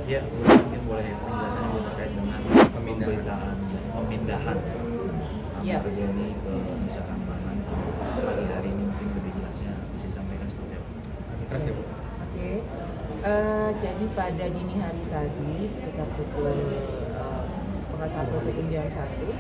Ya, mungkin boleh penjelasannya terkait dengan pemindahan Ya. Amar Zoni ke Nusa Kambangan pagi hari ini, mungkin lebih jelasnya bisa disampaikan seperti apa? Terima kasih, Bu. Oke. Jadi pada dini hari tadi sekitar pukul 1:30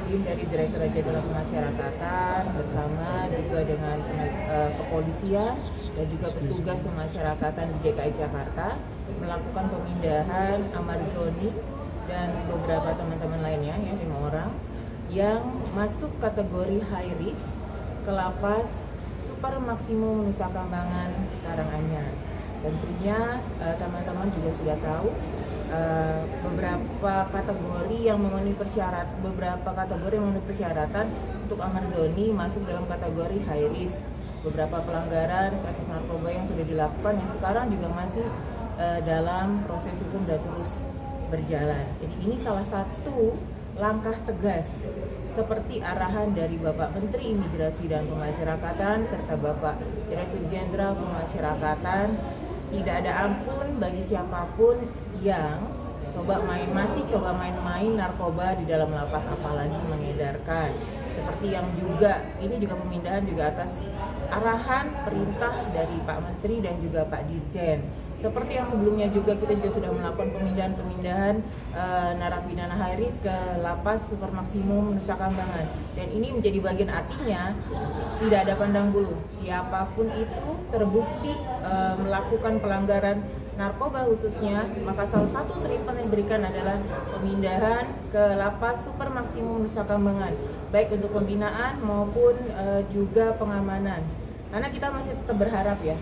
tim dari Direktorat Jenderal Pemasyarakatan bersama juga dengan kepolisian dan juga petugas pemasyarakatan di DKI Jakarta melakukan pemindahan Amar Zoni dan beberapa teman-teman lainnya, ya 5 orang yang masuk kategori high risk ke lapas super maksimum Nusa Kambangan Karanganyar. Tentunya teman-teman juga sudah tahu beberapa kategori yang memenuhi persyaratan untuk Amar Zoni masuk dalam kategori high risk. Beberapa pelanggaran kasus narkoba yang sudah dilakukan yang sekarang juga masih dalam proses hukum dan terus berjalan. Jadi ini salah satu langkah tegas seperti arahan dari Bapak Menteri Imigrasi dan Pemasyarakatan serta Bapak Direktur Jenderal Pemasyarakatan. Tidak ada ampun bagi siapapun yang masih coba main-main narkoba di dalam lapas, apalagi mengedarkan. Seperti yang juga ini juga pemindahan juga atas arahan perintah dari Pak Menteri dan juga Pak Dirjen. Seperti yang sebelumnya juga kita juga sudah melakukan pemindahan narapidana high risk ke lapas super maksimum Nusa Kambangan. Dan ini menjadi bagian artinya tidak ada pandang bulu. Siapapun itu terbukti melakukan pelanggaran narkoba khususnya, maka salah satu treatment yang diberikan adalah pemindahan ke lapas super maksimum Nusa Kambangan, baik untuk pembinaan maupun juga pengamanan. Karena kita masih tetap berharap ya,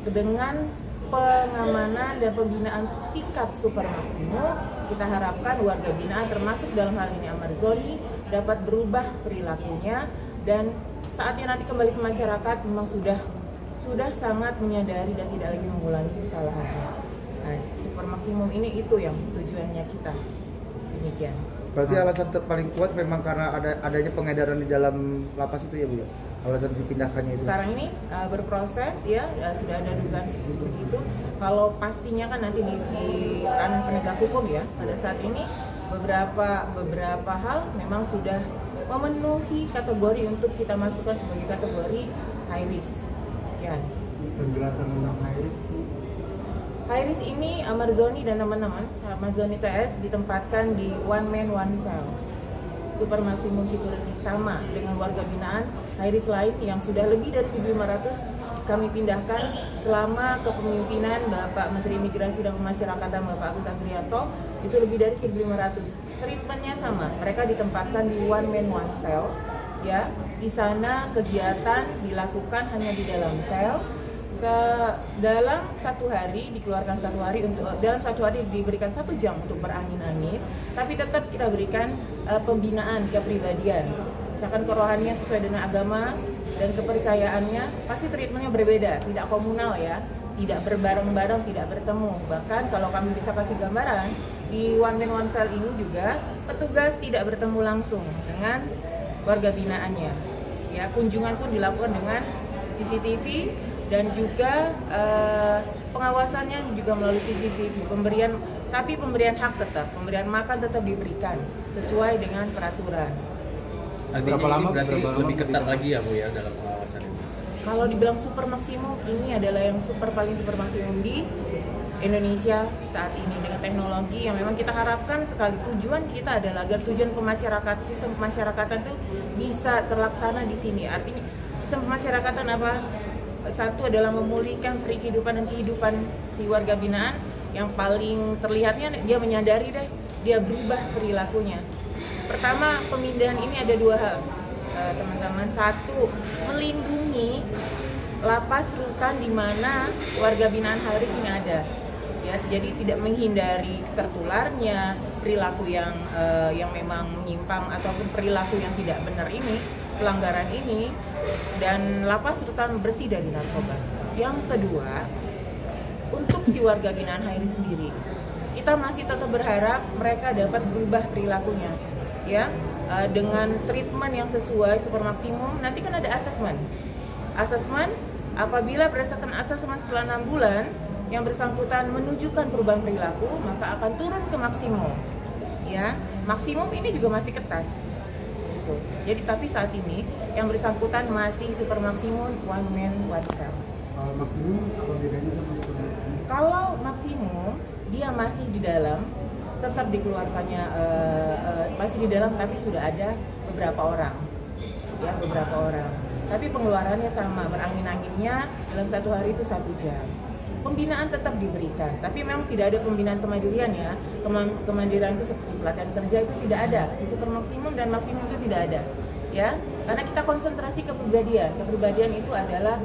dengan pengamanan dan pembinaan tingkat super maksimum, kita harapkan warga binaan termasuk dalam hal ini Amar Zoni dapat berubah perilakunya dan saatnya nanti kembali ke masyarakat memang sudah sangat menyadari dan tidak lagi mengulangi kesalahannya. Nah, super maksimum ini itu yang tujuannya kita. Demikian. Berarti alasan paling kuat memang karena adanya pengedaran di dalam lapas itu ya, Bu ya? Alasan dipindahkannya itu. Sekarang ini berproses ya, sudah ada dugaan seperti itu. Kalau pastinya kan nanti di ranah penegak hukum ya. Pada saat ini beberapa hal memang sudah memenuhi kategori untuk kita masukkan sebagai kategori high risk. Ya. Penjelasan tentang high risk. High risk ini Amar Zoni dan teman-teman Amar Zoni TS ditempatkan di one man one cell super maksimum security, sama dengan warga binaan high risk lain yang sudah lebih dari 1.500 kami pindahkan selama kepemimpinan Bapak Menteri Imigrasi dan Pemasyarakatan Bapak Agus Andrianto. Itu lebih dari 1.500. Treatmentnya sama, mereka ditempatkan di one man one cell ya. Di sana kegiatan dilakukan hanya di dalam sel. Dalam satu hari dikeluarkan dalam satu hari diberikan 1 jam untuk berangin-angin, tapi tetap kita berikan pembinaan kepribadian. Misalkan kerohanian sesuai dengan agama dan kepercayaannya, pasti treatmentnya berbeda, tidak komunal ya, tidak berbareng-bareng, tidak bertemu. Bahkan kalau kami bisa kasih gambaran, di one man one cell ini juga petugas tidak bertemu langsung dengan warga binaannya. Ya, kunjungan pun dilakukan dengan CCTV dan juga pengawasannya juga melalui CCTV. Pemberian hak tetap, pemberian makan tetap diberikan sesuai dengan peraturan. Artinya ini berarti lebih ketat lagi ya, Bu ya, dalam pengawasan ini. Kalau dibilang super maksimum, ini adalah yang paling super maksimum di Indonesia saat ini dengan teknologi yang memang kita harapkan sekali. Tujuan kita adalah agar tujuan sistem pemasyarakatan itu bisa terlaksana di sini. Artinya sistem pemasyarakatan apa? Satu adalah memulihkan kehidupan si warga binaan. Yang paling terlihatnya dia menyadari dia berubah perilakunya. Pertama, pemindahan ini ada 2 hal, teman-teman. Satu, melindungi lapas rutan di mana warga binaan Haris ini ada. Ya, jadi tidak menghindari tertularnya perilaku yang memang menyimpang ataupun perilaku yang tidak benar ini, pelanggaran ini, dan lapas rutan bersih dari narkoba. Yang kedua, untuk si warga binaan Hairi sendiri, kita masih tetap berharap mereka dapat berubah perilakunya, ya, dengan treatment yang sesuai super maksimum. Nanti kan ada asesmen. Apabila berdasarkan asesmen setelah 6 bulan yang bersangkutan menunjukkan perubahan perilaku, maka akan turun ke maksimum. Ya, maksimum ini juga masih ketat. Gitu. Jadi tapi saat ini yang bersangkutan masih super maksimum one man one cell. Kalau maksimum apa bedanya sama super maksimum? Kalau maksimum dia masih di dalam, tetap dikeluarkannya masih di dalam tapi sudah ada beberapa orang, ya beberapa orang. Tapi pengeluarannya sama, berangin-anginnya dalam satu hari itu 1 jam. Pembinaan tetap diberikan, tapi memang tidak ada pembinaan kemandirian ya. Kemandirian itu seperti pelatihan kerja itu tidak ada. Di super maksimum dan maksimum itu tidak ada, ya. Karena kita konsentrasi kepribadian. Kepribadian itu adalah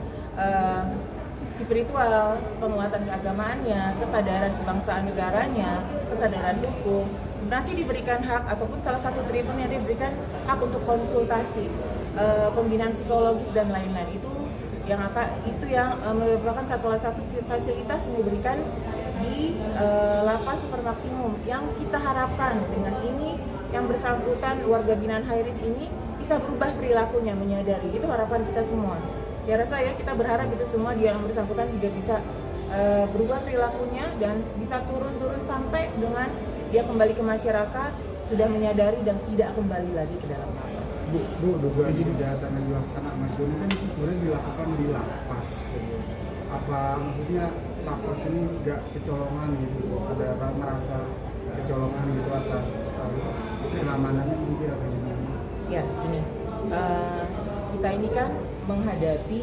spiritual, penguatan keagamaannya, kesadaran kebangsaan negaranya, kesadaran hukum. Masih diberikan hak ataupun salah satu treatment yang diberikan hak untuk konsultasi, pembinaan psikologis dan lain-lain. Itu yang merupakan salah satu fasilitas yang diberikan di lapas super maksimum. Yang kita harapkan dengan ini yang bersangkutan warga binaan high risk ini bisa berubah perilakunya, menyadari. Itu harapan kita semua. Ya rasa ya kita berharap itu semua dia yang bersangkutan juga bisa berubah perilakunya dan bisa turun sampai dengan dia kembali ke masyarakat sudah menyadari dan tidak kembali lagi ke dalam lapas. Bu, dugaan kejahatan yang dilakukan Ahmad Zoni kan itu sebenarnya dilakukan di lapas. Apa maksudnya lapas ini nggak kecolongan gitu, Bu? Ada merasa kecolongan gitu atas pengamanannya mungkin apa gimana? Ya, ini kita ini kan menghadapi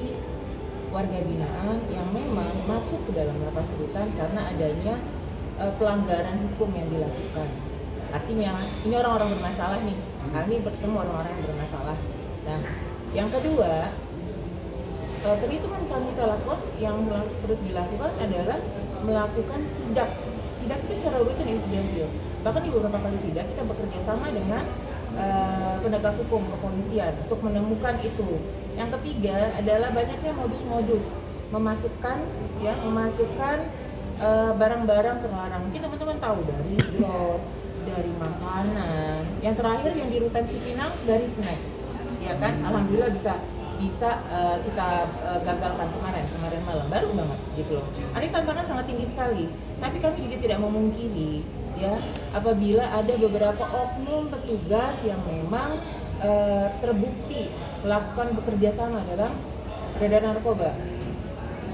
warga binaan yang memang masuk ke dalam lapas rutan karena adanya pelanggaran hukum yang dilakukan. Artinya ini orang-orang bermasalah nih, kami bertemu orang-orang yang bermasalah. Nah, yang kedua, treatment kami lakukan yang terus dilakukan adalah melakukan sidak. Sidak itu secara rutin insidentil. Bahkan di beberapa kali sidak kita bekerja sama dengan penegak hukum kepolisian untuk menemukan itu. Yang ketiga adalah banyaknya modus-modus memasukkan barang-barang terlarang. Mungkin teman-teman tahu dari drop, dari makanan. Yang terakhir yang di Rutan Cipinang dari snack, ya kan? Alhamdulillah bisa kita gagalkan kemarin malam, baru banget gitu loh. Ini tantangan sangat tinggi sekali. Tapi kami juga tidak memungkiri, ya, apabila ada beberapa oknum petugas yang memang terbukti melakukan bekerja sama dalam peredaran narkoba.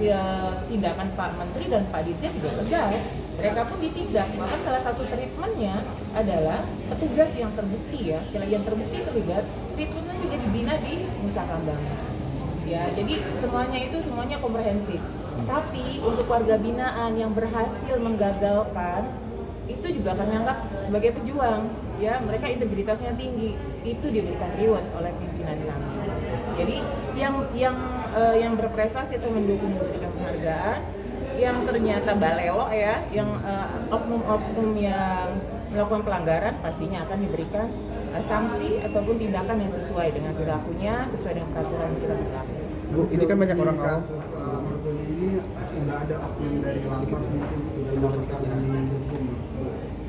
Ya, tindakan Pak Menteri dan Pak Dirjen juga tegas. Mereka pun ditindak. Bahkan salah satu treatmentnya adalah petugas yang terbukti, ya, sekali lagi yang terbukti terlibat, treatmentnya juga dibina di Nusa Kambangan. Ya, jadi semuanya komprehensif. Tapi untuk warga binaan yang berhasil menggagalkan itu juga akan dianggap sebagai pejuang, ya, mereka integritasnya tinggi, itu diberikan reward oleh pimpinan kami. Jadi yang berprestasi atau mendukung memberikan penghargaan, yang ternyata balelo ya, yang oknum-oknum yang melakukan pelanggaran pastinya akan diberikan sanksi ataupun tindakan yang sesuai dengan perilakunya, sesuai dengan peraturan yang kita berlaku. Bu, ini kan banyak orang awam. Kasus Ahmad Zoni ini nggak ada oknum dari lapas mungkin sudah melakukan hukum.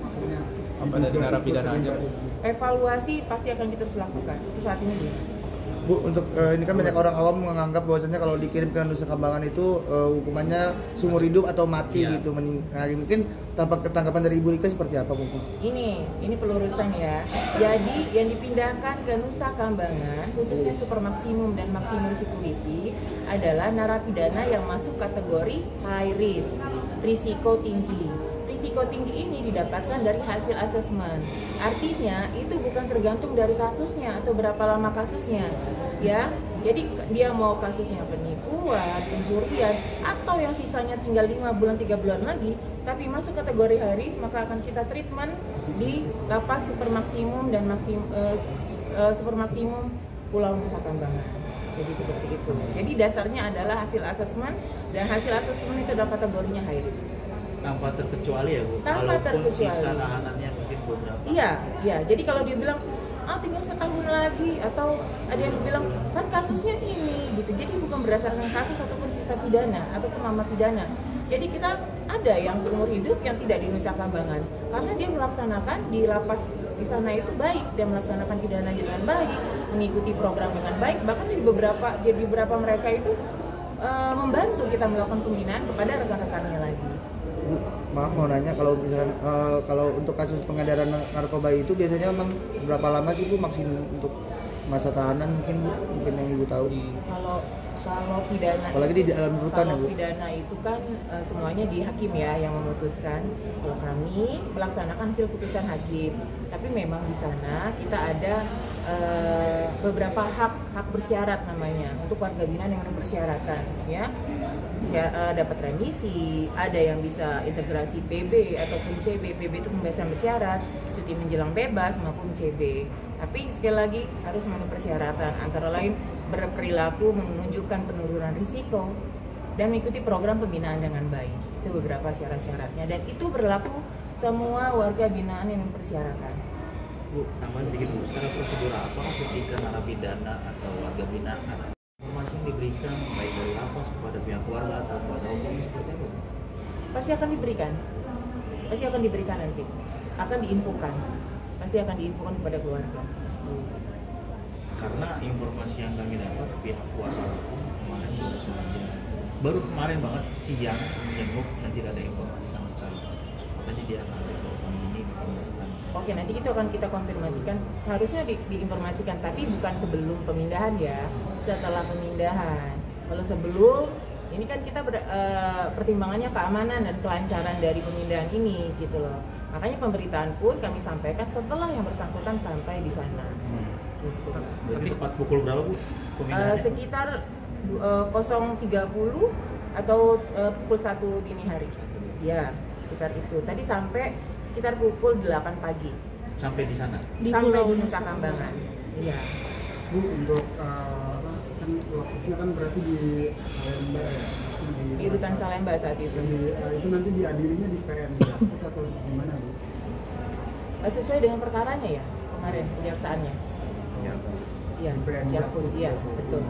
Maksudnya apa dari narapidana aja, Bu? Evaluasi pasti akan kita terus lakukan. Itu saat ini Bu. Bu, untuk ini kan banyak orang awam menganggap bahwasanya kalau dikirim ke Nusa Kambangan itu hukumannya seumur hidup atau mati gitu. Nah, mungkin tanggapan dari Ibu Rika seperti apa, Bu? Ini pelurusan ya. Jadi yang dipindahkan ke Nusa Kambangan, khususnya super maksimum dan maksimum security, adalah narapidana yang masuk kategori high risk, risiko tinggi. Risiko tinggi ini didapatkan dari hasil asesmen. Artinya itu bukan tergantung dari kasusnya atau berapa lama kasusnya, ya. Jadi dia mau kasusnya penipuan, pencurian, atau yang sisanya tinggal 5 bulan, 3 bulan lagi, tapi masuk kategori high risk, maka akan kita treatment di lapas super maksimum dan super maksimum Pulau Nusa Kambangan. Jadi seperti itu. Jadi dasarnya adalah hasil asesmen, dan hasil asesmen itu adalah kategorinya high risk. Tanpa terkecuali ya, Bu? Tanpa Walaupun terkecuali. sisa tahanannya mungkin beberapa. Iya. Jadi kalau dia bilang tinggal setahun lagi, atau ada yang bilang kan kasusnya ini gitu. Jadi bukan berdasarkan kasus ataupun sisa pidana ataupun lama pidana. Jadi kita ada yang seumur hidup yang tidak di Nusa Kambangan karena dia melaksanakan di lapas di sana itu baik, dia melaksanakan pidana dengan baik, mengikuti program dengan baik, bahkan di beberapa mereka itu membantu kita melakukan pembinaan kepada rekan-rekannya lagi. maaf mau nanya kalau misalkan kalau untuk kasus pengedaran narkoba itu biasanya memang berapa lama sih Bu maksimum untuk masa tahanan mungkin yang Ibu tahu? Kalau pidana, apalagi di dalam rutan ya Bu? Kalau pidana itu kan semuanya di hakim ya yang memutuskan. Kalau kami melaksanakan hasil putusan hakim, tapi memang di sana kita ada beberapa hak bersyarat namanya untuk warga binaan yang memenuhi persyaratan, ya. Dapat remisi, ada yang bisa integrasi PB ataupun CB. PB itu pembebasan bersyarat, cuti menjelang bebas maupun CB. Tapi sekali lagi harus memenuhi persyaratan, antara lain berperilaku menunjukkan penurunan risiko dan mengikuti program pembinaan dengan baik. Itu beberapa syarat-syaratnya dan itu berlaku semua warga binaan yang mempersyaratkan. Bu, tambah sedikit Bu, secara prosedur apa ketika narapidana atau warga binaan informasi yang diberikan baik dari lapas kepada pihak keluarga atau kuasa hukum seperti apa? Pasti akan diberikan nanti, akan diinfokan, pasti akan diinfokan kepada keluarga. Karena informasi yang kami dapat pihak kuasa hukum baru kemarin banget siang menjenguk dan tidak ada informasi sama sekali. Makanya dia akan ada telepon ini. Oke, nanti itu akan kita konfirmasikan. Seharusnya diinformasikan, tapi bukan sebelum pemindahan ya, setelah pemindahan. Kalau sebelum, ini kan kita pertimbangannya keamanan dan kelancaran dari pemindahan ini, gitu loh. Makanya pemberitaan pun kami sampaikan setelah yang bersangkutan sampai di sana. Gitu. Berarti tepat pukul berapa Bu? Sekitar 0.30 atau pukul 1 dini hari. Ya, sekitar itu. Tadi sampai sekitar pukul 8 pagi. Sampai di sana? Sampai di Nusa Kambangan. Iya. Bu, untuk kan lokasinya kan berarti di Salemba ya? Di Rutan Salemba saat itu. Itu nanti diadilinya di PN Jakpus atau gimana Bu? Sesuai dengan perkaranya ya, kemarin kejaksaannya. Iya, Jakpus, iya, betul.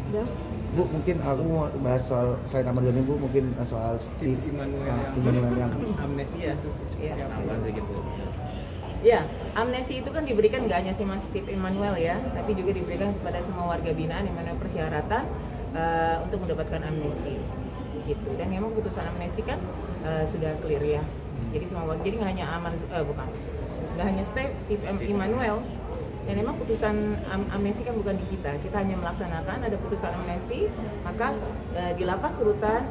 Udah. Bu, mungkin aku mau bahas soal selain Ahmad Doni Bu, mungkin soal Steve Immanuel yang amnesti itu. Iya. Tambah sedikit Bu. Ya, amnesti itu kan diberikan nggak hanya si Mas Steve Immanuel ya, tapi juga diberikan kepada semua warga binaan yang memenuhi persyaratan untuk mendapatkan amnesti, gitu. Dan memang putusan amnesti kan sudah clear ya. Jadi semua, jadi nggak hanya nggak hanya Steve Immanuel. Dan memang putusan amnesti kan bukan di kita hanya melaksanakan, ada putusan amnesti, maka di lapas rutan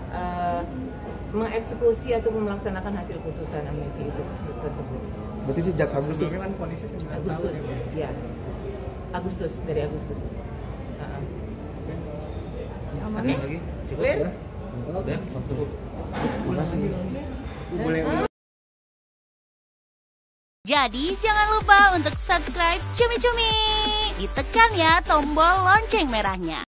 mengeksekusi atau melaksanakan hasil putusan amnesti itu tersebut. berarti sejak Agustus Kan kondisi 9 Agustus, tahun, ya. Dari Agustus. Ada lagi? Cukup Clear? ya? Udah? Cukup. makasih. boleh Jadi jangan lupa untuk subscribe Cumi Cumi. Ditekan ya tombol lonceng merahnya.